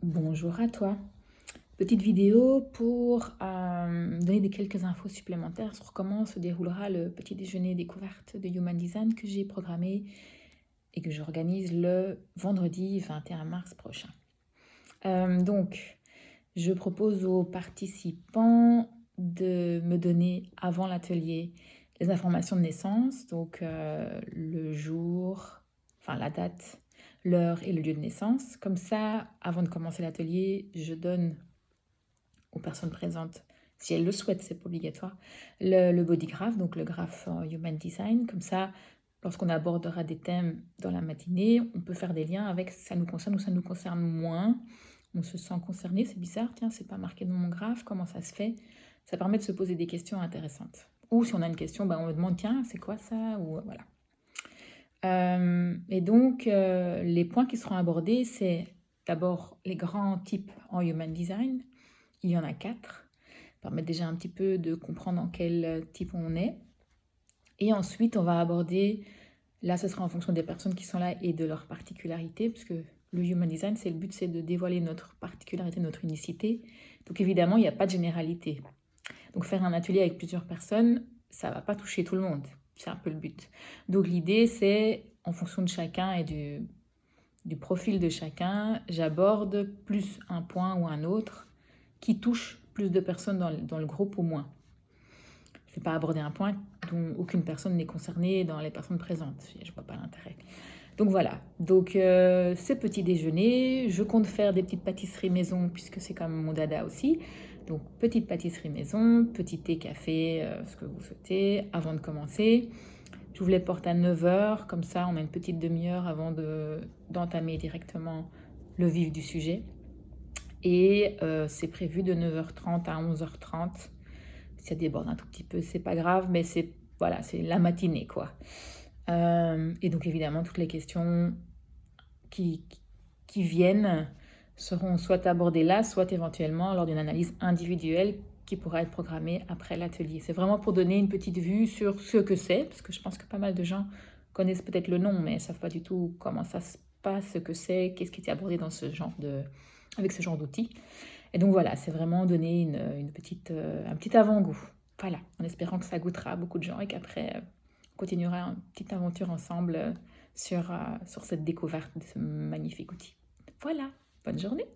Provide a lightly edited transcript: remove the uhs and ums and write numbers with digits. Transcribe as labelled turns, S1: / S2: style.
S1: Bonjour à toi. Petite vidéo pour donner quelques infos supplémentaires sur comment se déroulera le petit déjeuner découverte de Human Design que j'ai programmé et que j'organise le vendredi 21 mars prochain. Donc, je propose aux participants de me donner avant l'atelier les informations de naissance, donc le jour, enfin la date, l'heure et le lieu de naissance. Comme ça, avant de commencer l'atelier, je donne aux personnes présentes, si elles le souhaitent, c'est pas obligatoire, le body graph, donc le graphe en Human Design. Comme ça, lorsqu'on abordera des thèmes dans la matinée, on peut faire des liens avec ça nous concerne ou ça nous concerne moins. On se sent concerné, c'est bizarre, tiens, c'est pas marqué dans mon graphe, comment ça se fait? Ça permet de se poser des questions intéressantes. Ou si on a une question, on me demande, tiens, c'est quoi ça? Ou voilà. Et donc, les points qui seront abordés, c'est d'abord les grands types en Human Design. Il y en a 4. Ça permet déjà un petit peu de comprendre en quel type on est. Et ensuite, on va aborder, là ce sera en fonction des personnes qui sont là et de leurs particularités, parce que le Human Design, c'est le but, c'est de dévoiler notre particularité, notre unicité. Donc évidemment, il n'y a pas de généralité. Donc faire un atelier avec plusieurs personnes, ça ne va pas toucher tout le monde. C'est un peu le but. Donc l'idée, c'est, en fonction de chacun et du profil de chacun, j'aborde plus un point ou un autre qui touche plus de personnes dans le groupe ou moins. Je ne vais pas aborder un point dont aucune personne n'est concernée dans les personnes présentes. Je ne vois pas l'intérêt. Donc voilà, donc ce petit déjeuner, je compte faire des petites pâtisseries maison puisque c'est comme mon dada aussi. Donc petite pâtisserie maison, petit thé, café, ce que vous souhaitez avant de commencer. J'ouvre les portes à 9 heures, comme ça on a une petite demi-heure avant d'entamer directement le vif du sujet. Et c'est prévu de 9h30 à 11h30. Si ça déborde un tout petit peu, c'est pas grave, mais c'est voilà, c'est la matinée quoi. Et donc évidemment, toutes les questions qui, qui viennent seront soit abordées là, soit éventuellement lors d'une analyse individuelle qui pourra être programmée après l'atelier. C'est vraiment pour donner une petite vue sur ce que c'est, parce que je pense que pas mal de gens connaissent peut-être le nom, mais ne savent pas du tout comment ça se passe, ce que c'est, qu'est-ce qui est abordé dans avec ce genre d'outils. Et donc voilà, c'est vraiment donner un petit avant-goût. Voilà, en espérant que ça goûtera à beaucoup de gens et qu'après, on continuera une petite aventure ensemble sur cette découverte de ce magnifique outil. Voilà, bonne journée!